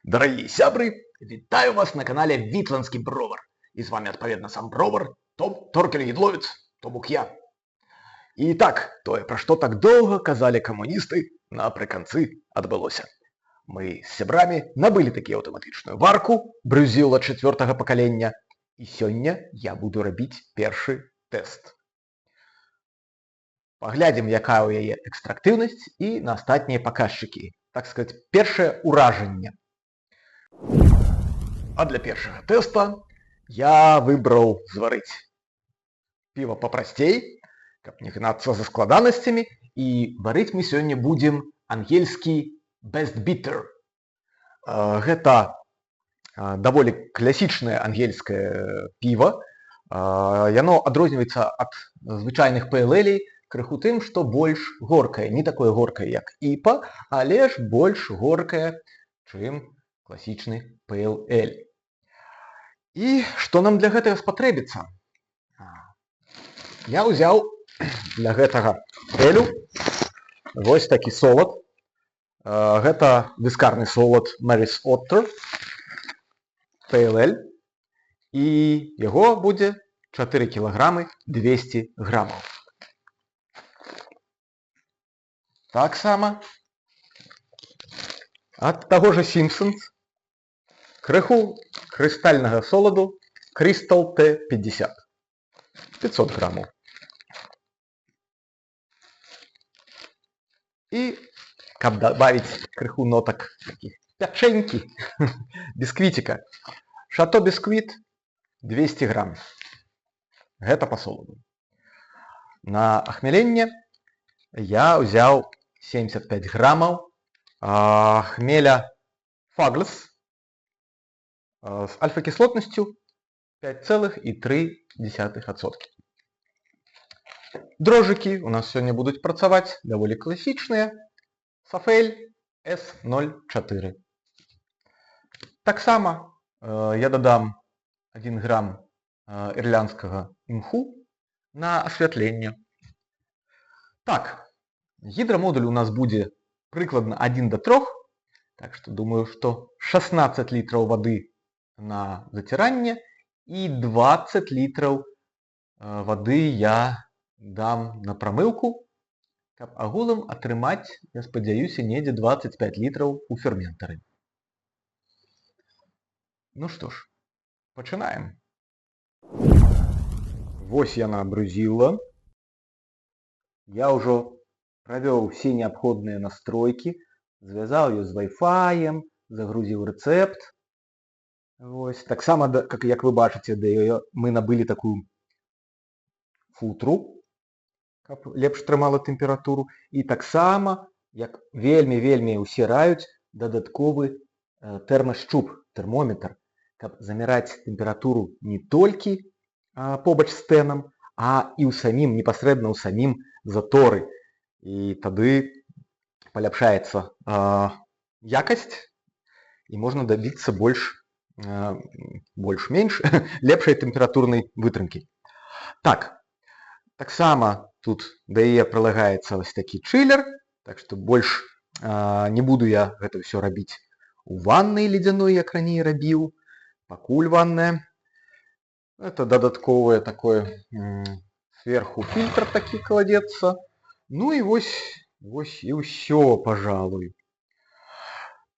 Дорогие сябры, вітаю вас на канале Вітландський Бровар. І з вами, відповідно, сам Бровар, Торкель Єдловець, то бук я. І так, тое, пра што так доўга казалі камуністы, напрыканцы адбылося. Мы з сябрамі набылі такі аўтаматычную варку Брюзіла 4-го пакалення, і сёння я буду рабіць першы тэст. Паглядзім, якая ў яе экстрактыўнасць і на астатнія паказчыкі. Так сказаць, першае ўражанне. А для першага тэста я выбраў зварыць піва папрасцей, каб не гнацца за складанасцямі, і варыць мы сёння будзем ангельскі Best Bitter. Гэта даволі класічнае ангельскае піва. Яно адрозніваецца ад звычайных пэлелей крыху тым, што больш горкае, не такое горкае, як іпа, але ж больш горкае, чым класічны пэл-эль. І што нам для гэтага спатрэбіцца? Я ўзяў для гэтага элю вось такі солад. Гэта віскарны солад Maris Otter пэл-эль. І яго будзе 4 кілаграмы 200 грамаў. Таксама ад таго ж Simpsons крыху крыстальнага соладу Crystal T50. 500 грамаў. І, каб дабавіць крыху нотак такіх пячэнькі, бісквітіка, Шато бісквіт 200 грам. Гэта па соладу. На ахмяленне я ўзяў 75 грамаў хмеля Фаглес з альфа-кіслотнасцю 5,3%. Дрожжыкі у нас сёння будуць працаваць даволі класічныя. Сафель S04. Таксама я дадам 1 грам ірландскага імху на асвятленне. Так, гідрамодуль у нас будзе прыкладна 1 до 3, так што думаю, што 16 літраў вады на заціранне і 20 літраў вады я дам на прамыўку, каб агулам атрымаць, я спадзяюся, недзе 25 літраў у ферментары. Ну што ж, пачынаем. Вось яна брузіла. Я ўжо правёў усе неабходныя настройкі, звязаў её з Wi-Fi, загрузіў рэцэпт. Вось. Таксама, як вы бачыце, мы набылі такую футру, каб лепш трымала тэмпературу. І таксама, як вельмі ўсе раюць, дадатковы тэрмашчуп, тэрмометр, каб замераць тэмпературу не толькі побач з тэнам, а і ў самім, непасрэдна ў самім заторы. І тады паляпшаецца якасць і можна дабіцца больш-менш лепшай тэмпературнай вытрымкі. Так, таксама тут да яе прылагаецца вось такі чылер, так што больш не буду я гэта ўсё рабіць у ваннай ледзяной, як раней рабіў, пакуль ванная. Это дадатковае такое сверху фільтр такі кладецца. Ну і вось і ўсё, пажалуй.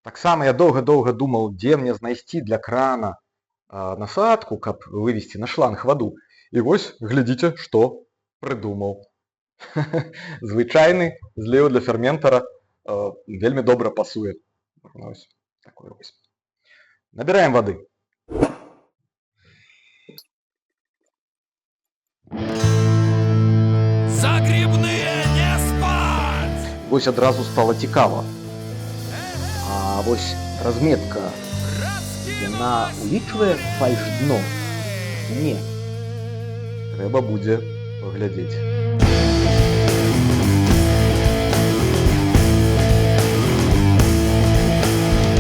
Таксама я доўга думаў, дзе мне знайсці для крана насадку, каб вывесці на шланг ваду. І вось, глядзіце, што прыдумаў. Звычайны зліў для ферментара вельмі добра пасуе. Ось такой вось. Набіраем вады. Вось адразу стала цікава. А вось разметка, яна улічвае фальш-дно? Не. Трэба будзе паглядзець.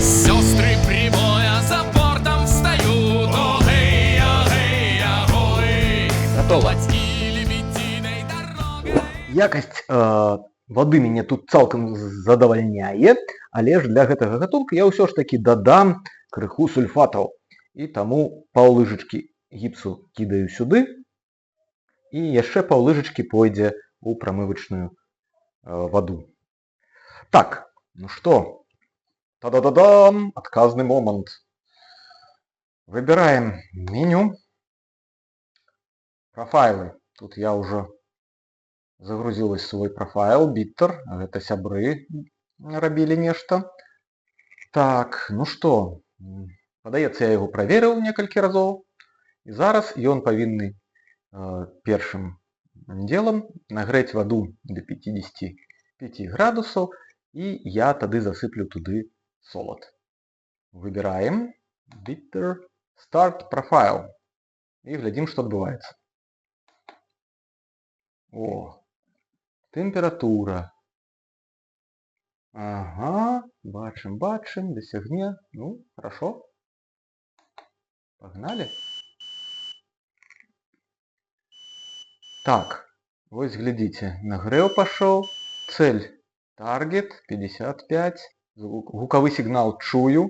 Сёстры прибоя за бортом встают. Ой-ой-ой-ой. Готово. Якасць вады мяне тут цалкам задавальняе, але ж для гэтага гатунка я ўсё ж такі дадам крыху сульфатаў. І таму паўлыжачкі гіпсу кідаю сюды, і яшчэ паўлыжачкі пойдзе ў прамывачную ваду. Так, ну што? Та-да-да-дам! Адказны момант. Выбираем меню. Профайлы. Тут я уже загрузил свой профайл, биттер. Гэта сябры рабілі нешта. Так, ну што? Падаецца, я яго праверыў некалькі разоў. І зараз ён павінны першым делом нагрэць ваду до 55 градусаў. І я тады засыплю туды солод. Выбираем bitter start profile. І глядзім, што адбываецца. О, тэмпература. Ага, бачым, дасягне. Ну, хорошо. Погнали. Так, вось глядзіце, нагрэў пашоў. Цель таргет 55. Гукавы сігнал чую.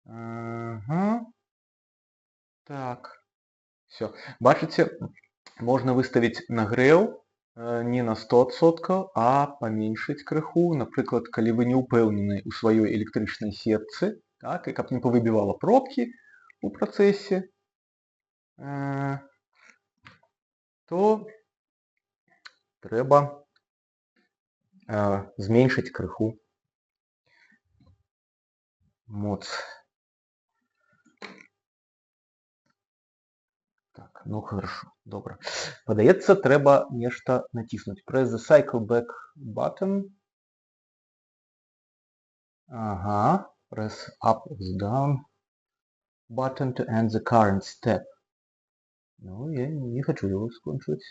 Ага. Так. Все. Бачыце, можна выставіць нагрэў не на 100%, а паменшыць крыху. Напрыклад, калі вы не ўпэўнены ў сваёй электрычнай сетцы, так, і каб не павыбівала пробкі у працэсе, то трэба зменшыць крыху моц. Так, ну хорошо, добра. Падаецца, трэба нешта націснуць. Press the cycle back button. Ага, press up or down button to end the current step. Ну, я не хочу его скончить.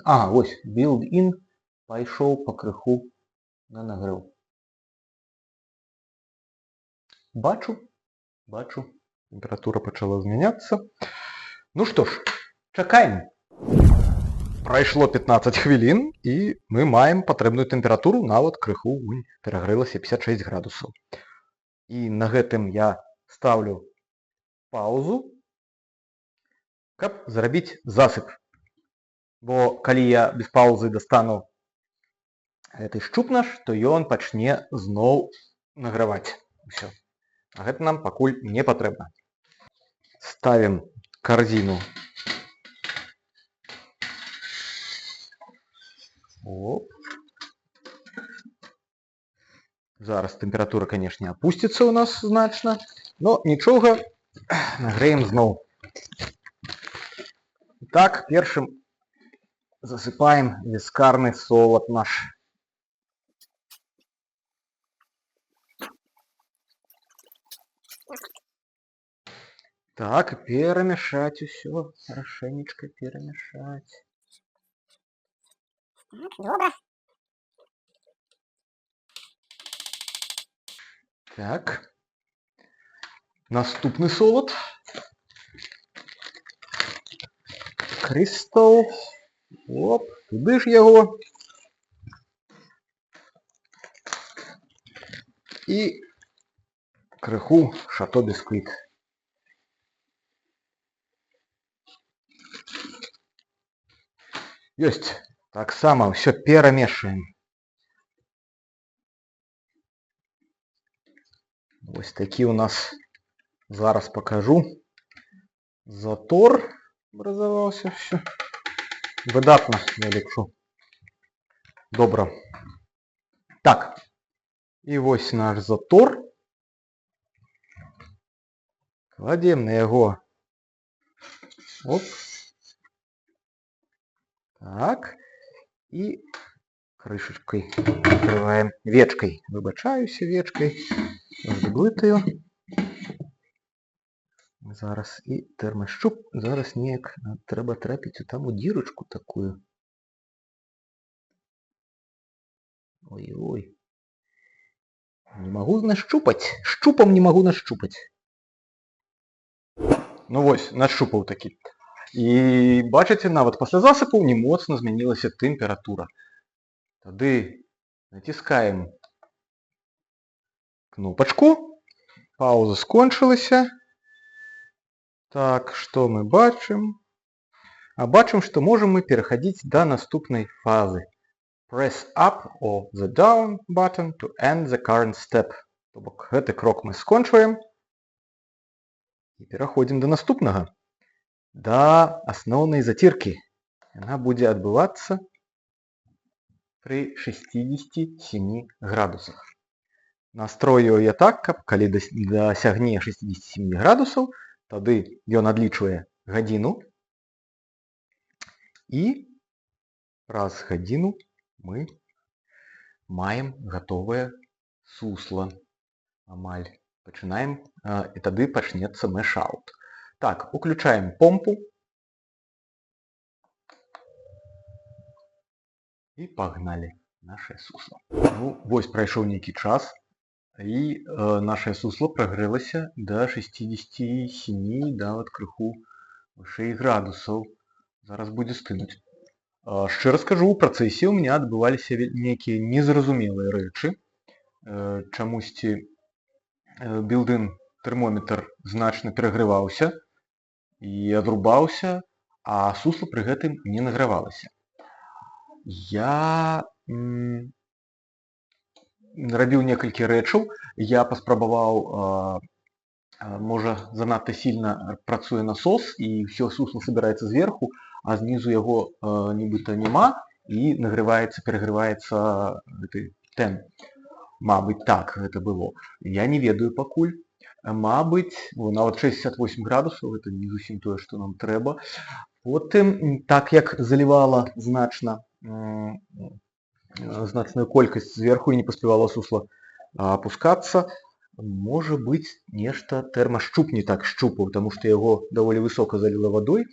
А, ось, build in пайшоў па крыху на нагрэў. Бачу. Тэмпература пачала змяняцца. Ну што ж, чакаем. Прайшло 15 хвілін, і мы маем патрэбную тэмпературу, нават крыху перагрэлася 56 градусаў. І на гэтым я ставлю паузу, каб зрабіць засып. Бо калі я без паузы дастану гэты шчуп наш, то ён пачне зноў награваць. Усё. А гэта нам пакуль не патрэбна. Ставім корзину. Оп. Зараз тэмпература, канешне, апусціцца ў нас значна, но нічога, нагрэем зноў. Так, першым засыпаем віскарны солад наш. Так, перемешать все, хорошенечко перемешать. Добре. Так, наступный солод. Крыстал. Оп, туди ж його. І криху Шато Бісквіт. Ёсць. Так само все перемешиваем. Ось такі у нас, зараз покажу, затор образовался. Все. Видатно, я ліпшу. Добре. Так. І ось наш затор. Кладем на його. Оп. Так. І крышечкой накрываем. Вечкой. Вибачаюся, вечкой. Заблитою. Зараз і термощуп. Зараз ніяк треба трапити там у дірочку таку. Ой-ой. Не могу нащупать. Щупом не могу нащупать. Ну ось, нащупав таки. І бачите, навіть після засипу не моцно змінилася температура. Тоді натискаємо кнопачку. Пауза скончылася. Так, што мы бачым? А бачым, што можам мы пераходзіць да наступнай фазы. Press up or the down button to end the current step. То бок, гэты крок мы скончваем і пераходзім да наступнага. Да асноўнай заціркі. Яна будзе адбывацца пры 67 градусах. Настрою я так, каб калі дасягне 67 градусаў, тады ён адлічвае гадзіну і праз гадзіну мы маем гатовае сусло. Амаль пачынаем, і тады пачнецца мэш-аут. Так, уключаем помпу і пагналі нашае сусло. Ну, вось прайшоў нейкі час, і нашае сусло прагрэлася да 67, нават крыху вышэй градусаў. Зараз будзе стынуць. Шчыра скажу, у працэсе ў мяне адбываліся нейкія незразумелыя рэчы. Чамусьці білдын тэрмометр значна перагряваўся і адрубаўся, а сусло пры гэтым не награвалася. Я рабіў некалькі рэчаў. Я паспрабаваў, можа, занадта сильна працуе насос, і ўсё сусло сабіраецца зверху, а знізу яго нібыта няма, і нагреваецца, перагреваецца гэты тэн. Мабыць, так гэта было. Я не ведаю пакуль. Мабыць, нават 68 градусаў, гэта не зусім тое, што нам трэба. Потым, так як залівала значную колькасць зверху і не паспявала сусло апускацца, можа быць, нешта тэрмашчуп не так шчупаў, таму што яго даволі высока заліла вадой.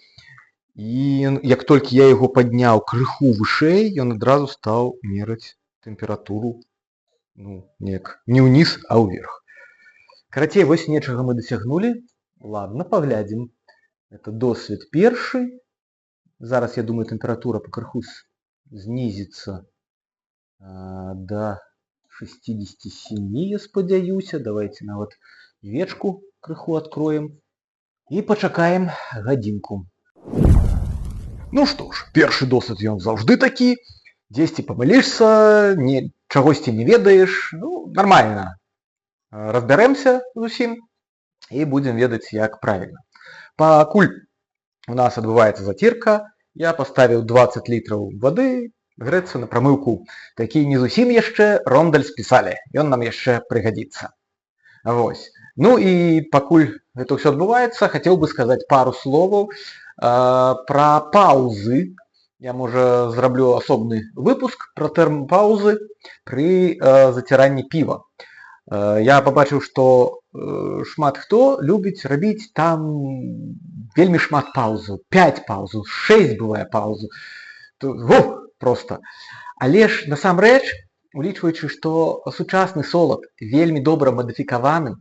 І як толькі я яго падняў крыху вышэй, ён адразу стаў мераць тэмпературу, ну, неяк не ўніз, а ўверх. Карацей, вось нечага мы дасягнулі. Ладно, паглядзім. Это досвед першы. Зараз, я думаю, тэмпература пакрыху знізіцца да 67, я спадзяюся. Давайте нават вечку крыху адкроем і пачакаем гадзінку. Ну што ж, першы досвед ён заўжды такі. Дзесьці памылішся, чагосьці не ведаеш. Ну, нармальна. Разбярэмся зусім і будзем ведаць, як правільна. Пакуль у нас адбываецца зацірка, я паставіў 20 літраў вады грэцца на прамыўку. Такі не зусім яшчэ рондаль спісалі. Ён нам яшчэ прыгадзіцца. Вось. Ну і пакуль гэта ўсё адбываецца, хацеў бы сказаць пару словаў пра паўзы. Я, можа, зраблю асобны выпуск пра тэрмапаўзы пры заціранні піва. Я пабачыў, што шмат хто любіць рабіць там вельмі шмат паўзаў. 5 паўзаў, 6 бывае паўзаў. Проста. Але ж, насамрэч, улічваючы, што сучасны солад вельмі добра мадыфікаваны,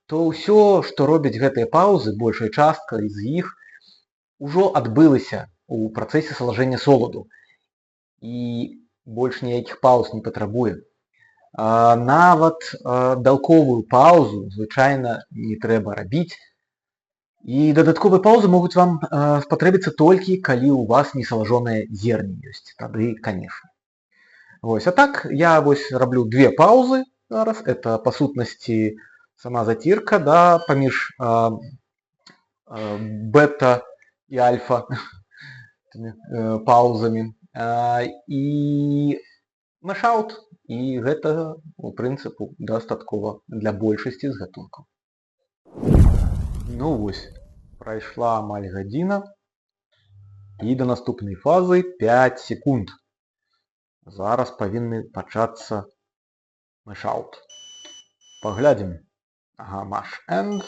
то ўсё, што робяць гэтыя паўзы, большая частка з іх ужо адбылася у працэсе салажэння соладу. І больш ніякіх паўз не патрабуе. Нават бялковую паўзу звычайна не трэба рабіць. І дадатковыя паўзы могуць вам спатрэбіцца толькі, калі ў вас несалажонае зерне ёсць. Тады, канешне. Вось, а так, я вось раблю 2 паўзы зараз. Это, па сутнасці, сама зацірка, да, паміж бета і альфа паўзамі. І мэш-аут. І гэта, у прынцыпу, дастаткова для большасці з гатункаў. Ну вось, прайшла амаль гадзіна. І да наступнай фазы 5 секунд. Зараз павінны пачацца мэш-аут. Паглядзім. Ага, маш-энд.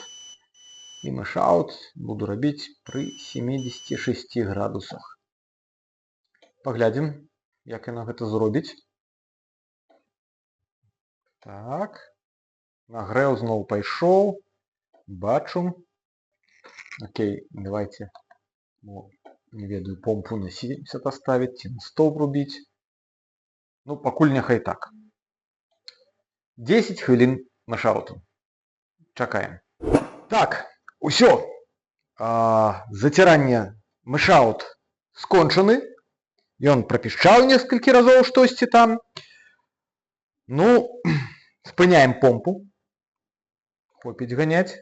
І мэш-аут буду рабіць пры 76 градусах. Паглядзім, як яна гэта зробіць. Так. Нагрэў зноў пайшоў. Бачу. Окей, давайте, не ведаю, помпу на 70 оставить, ці на 100 врубіць. Ну, пакуль няхай так. 10 хвілін мэшауту. Чакаем. Так, усё. Заціранне мэшаут скончаны. Ён прапішчаў некалькі разоў штосьці там. Ну, спыняем помпу. Хопіць ганяць.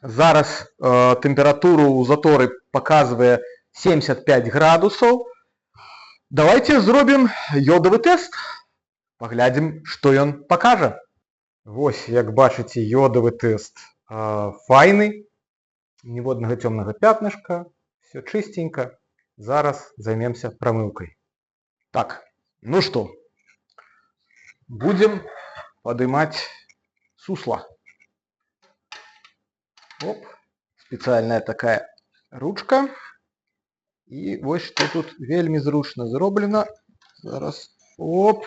Зараз тэмпературу ў заторы паказвае 75 градусаў. Давайте зробім йодавы тэст. Паглядзім, што ён пакажа. Вось, як бачыце, йодавы тэст файны. Ніводнага цёмнага пятнышка. Все чистенько. Зараз займемся прамыўкай. Так, ну што, будем падымаць сусла. Оп, спецыяльная такая ручка. І вось што тут вельмі зручна зроблена. Зараз, оп.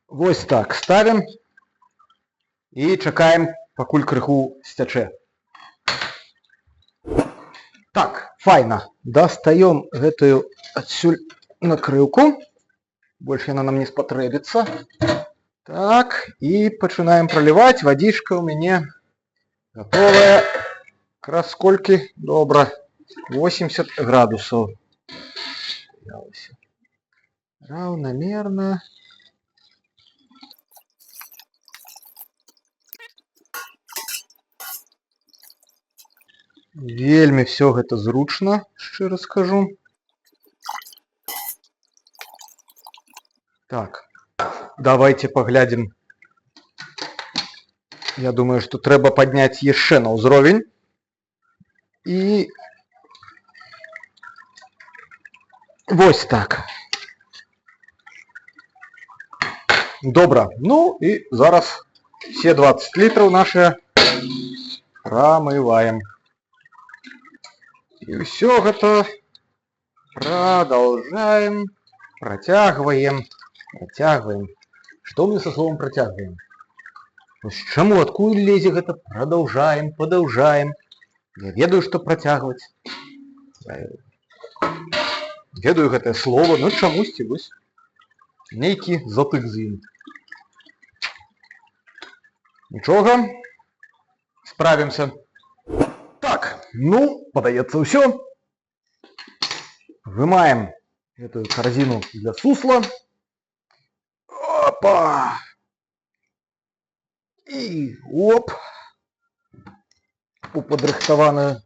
Вось так ставім. І чакаем, пакуль крыху сцячэ. Так, файна. Дастаём гэтую адсюль накрыўку. Больш яна нам не спатрэбіцца. Так, і пачынаем праліваць. Вадзічка ў мяне гатовая. Якраз сколькі? Добра. 80 градусаў. Раўнамерна. Вельмі все гэта зручна, шчыра скажу. Так, давайте паглядзім. Я думаю, што трэба падняць яшчэ на ўзровень. І вось так. Добра. Ну і зараз все 20 літраў нашыя прамываем. І ўсё гэта продолжаем, протягиваем. Что мне со словом протягиваем? Чаму, адкуль лезе гэта продолжаем? Я ведаю, што працягваць. Ведаю гэтае слово, ну чамусьці вось нейкі затык з ім. Нічога, справімся. Так, ну, падаецца ўсё. Вымаем эту корзину для сусла. Опа! И оп! У падрыхтаваную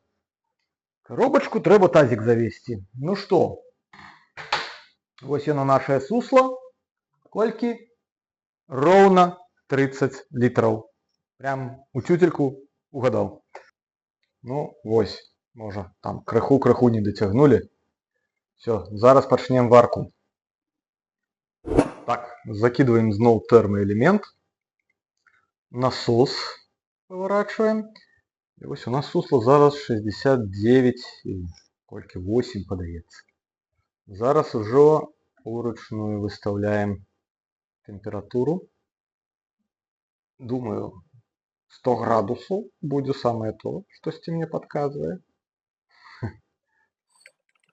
коробочку трэба тазик завесці. Ну што, вось яно нашае сусло. Колькі? Роўна 30 літраў. Прям у тютельку угадаў. Ну, вось, можа, там крыху не дацягнули. Все, зараз пачнем варку. Так, закидываем зноў тэрмаэлемент. Насос поворачиваем. І ось у нас сусло зараз 69, колькі 8 падаецца. Зараз ужо уручную выставляем температуру. Думаю, 100 градусов будет самое то, штосьці мне подказывает.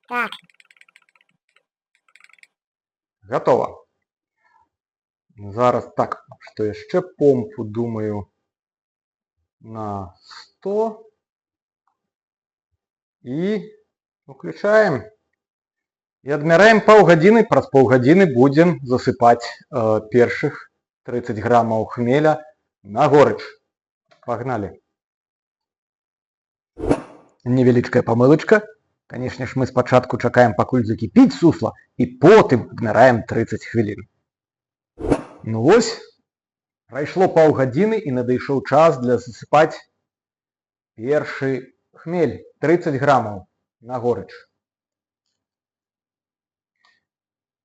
Так. Готово. Зараз так, что яшчэ помпу, думаю, на 100. И включаем. И адмяраем паўгадзіны. Праз паўгадзіны будем засыпать першых 30 граммов хмеля на горыч. Погнали. Невеличкая помылочка. Конечно ж, мы спачатку чакаем, пакуль закипіць сусло, и потым адмяраем 30 хвілін. Ну вось, прайшло паўгадзіны і надышоў час для засыпаць першы хмель. 30 граммов на горыч.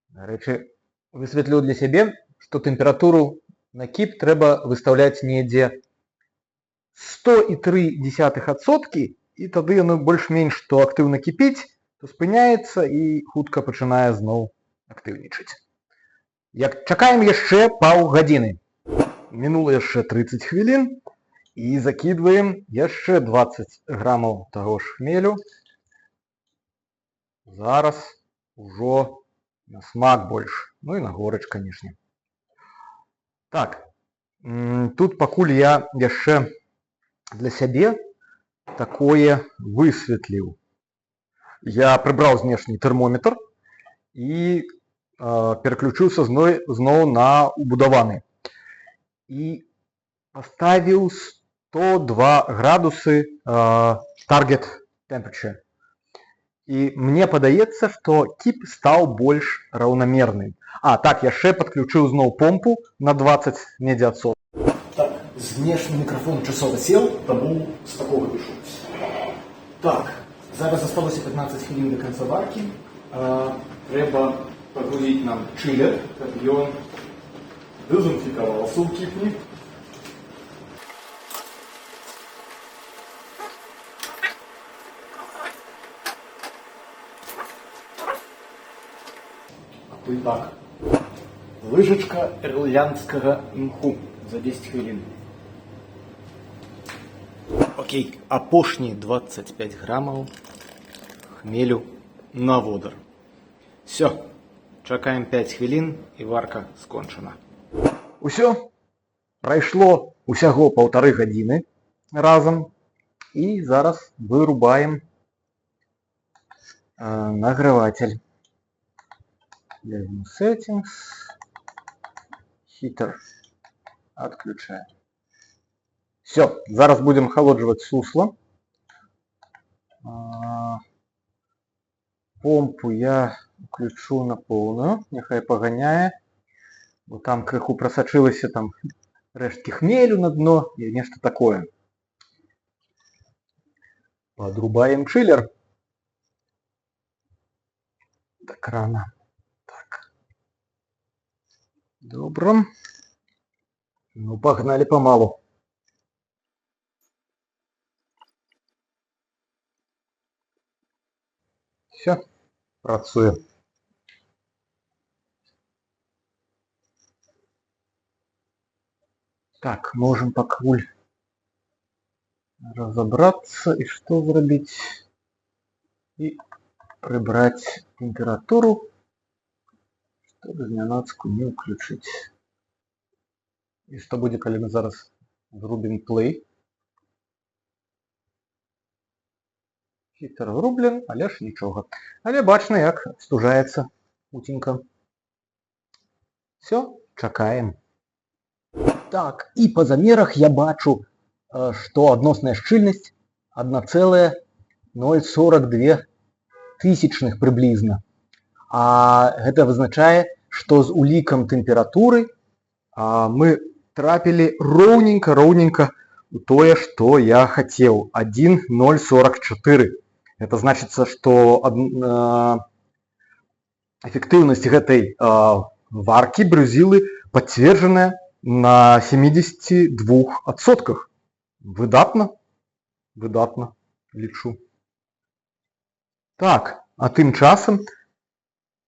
Дарэчы, высветлю для сябе, што тэмпературу на кіп трэба выставляць недзе 100,3%, і тады яно больш-менш то актыўна кіпіць, то спыняецца і хутка пачынае зноў актыўнічаць. Як чакаем яшчэ паўгадзіны. Мінула яшчэ 30 хвілін і закидваем яшчэ 20 граммов таго ж хмелю. Зараз ужо на смак больш. Ну і на горыч, канешне. Так, тут пакуль я яшчэ для сябе такое высветліў. Я прыбраў знешні тэрмометр і пераключыўся зноў на убудаваны. І паставіў 102 градусы target temperature. І мне падаецца, што кіп стаў больш раўнамерным. Так, яшчэ падключыў зноў помпу на 20 медзіатсот. Так, знешні мікрафон часова сел, таму з такого пішу. Так, зараз засталося 15 хвілін до канца варкі. Трэба пагрузіць нам чылер, каб ён дэзінфікаваўся ў кіпні. Так, лыжачка ірландскага мху за 10 хвілін. Окей, апошні 25 грамаў хмелю на водар. Все, чакаем 5 хвілін і варка скончана. Усё, прайшло усяго 1,5 гадзіны разам і зараз вырубаем награватель. Возьму settings, heater, отключаем. Все, зараз будем охолодживать сусло. Помпу я включу на полную, нехай погоняет. Вот там крыху просочилось там рештки хмелю на дно и нечто такое. Подрубаем чиллер до крана. Добро. Ну, погнали помалу. Все, працуем. Так, можем пакуль разобраться и что сделать. И прибрать температуру, чтобы зненацку не включить. И что будет, когда мы зараз врубим play? Хітер врублен, але ж нічого. Але бачно, як стужається утінка. Все, чакаем. Так, і по замерах я бачу, што адносная шчыльнасць 1,042 тысячных приблизно. А гэта вызначае, што з улікам тэмпературы мы трапілі роўненька у тое, што я хацеў. 1,044. Это значится, что эффективность этой варки брюзилы подтверждена на 72%. Выдатно, лічу. Так, а тым часам,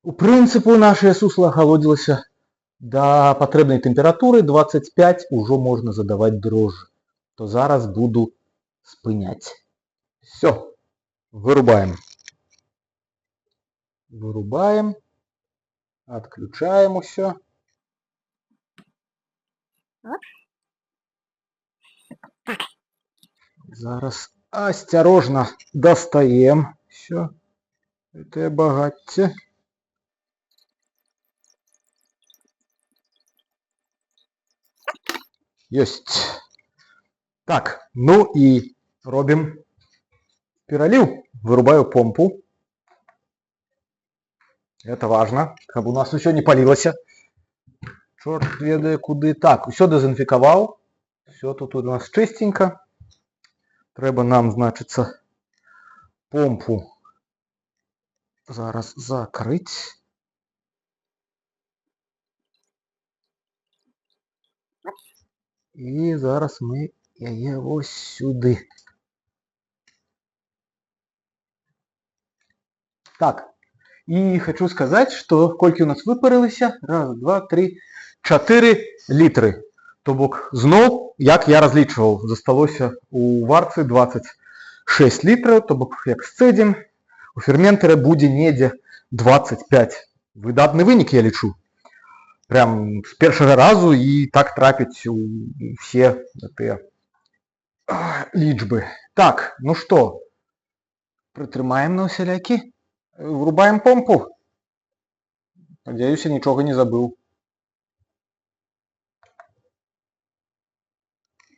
у прынцыпу, наше сусло охолодзілася до патрэбнай тэмпературы 25, ужо можна задаваць дрожжы. То зараз буду спынять. Все. Вырубаем. Отключаем все. Зараз осторожно достаем все. Это багаття. Есть. Так, ну и робим пералив. Вырубаю помпу. Это важно, чтобы у нас все не палилось. Черт ведае куды. Так, все дезинфиковал. Все тут у нас чистенько. Треба нам, значится, помпу зараз закрыть. И зараз мы яе ось сюды. Так, и хочу сказать, что колькі у нас выпарылася, 1, 2, 3, 4 литры. То бок зноў, як я разлічваў, засталося у варцы 26 литраў, то бок як сцэдзім, у ферментара будзе недзе 25. Выдатны вынік, я лічу. прям з першага разу і так трапіць у все гэтыя лічбы. Так, ну што, прытрымаем на ўсялякі, врубаем помпу. Надеюсь, я нічога не забыў.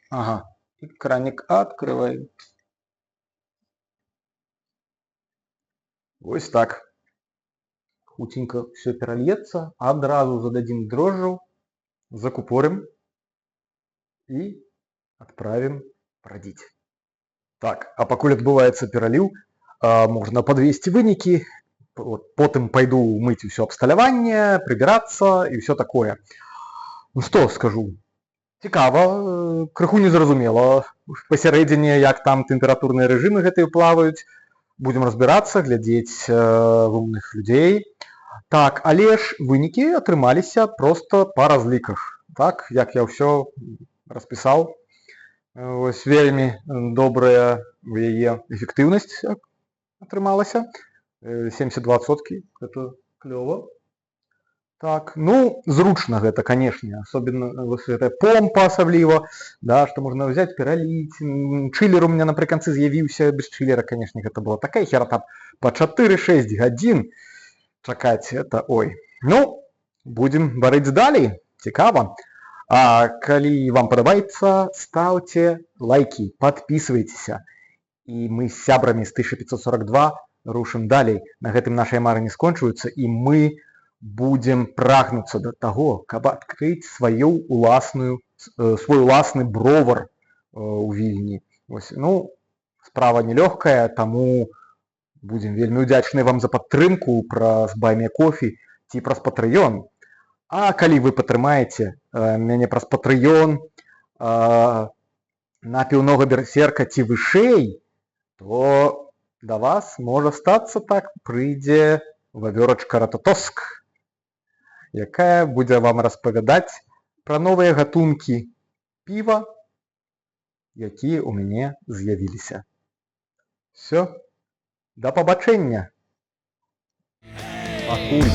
Ага, і кранік адкрываем. Вось так. Хутенько все перальецца, адразу зададзім дрожжаў, закупорым і адправім прадзіць. Так, а пакуль адбываецца пераліў, можна падвесці вынікі, потым пайду мыць усё абсталяванне, прыбірацца і ўсё такое. Ну што скажу, цікава, крыху незразумела пасярэдзіне, як там тэмпературныя рэжымы гэтыя плаваюць. Будзем разбірацца, глядзець умных людзей. Так, але ж вынікі атрымаліся проста па разліках. Так, як я ўсё распісаў. Вось вельмі добрая у яе эфектыўнасць атрымалася. 72%, гэта клёва. Так, ну, зручна гэта, канешне, асобна вось гэтая помпа асабліва, да, што можна ўзяць, пераліць. Чылер у меня напрыканцы з'явіўся, без чылера, канешне, гэта была такая херата па 4-6 гадзін чакаць, это ой. Ну, будзем варыць далей, цікава. А калі вам падабаецца, ставце лайкі, падпісвайцеся. І мы з сябрамі з 1542 рушым далей. На гэтым нашыя мары не скончваюцца, і мы будзем прагнуцца да таго, каб адкрыць свой уласны бровар у Вільні. Ось, ну, справа нелёгкая, таму будзем вельмі ўдзячныя вам за падтрымку праз Buy Me Coffee ці праз Patreon. А калі вы падтрымаеце мяне праз Patreon на піўнога берсерка ці вышэй, то да вас можа стацца так прыйдзе вавёрачка Рататоск, якая будзе вам распавядаць пра новыя гатункі піва, якія ў мяне з'явіліся. Всё, да пабачэння. Пакуль.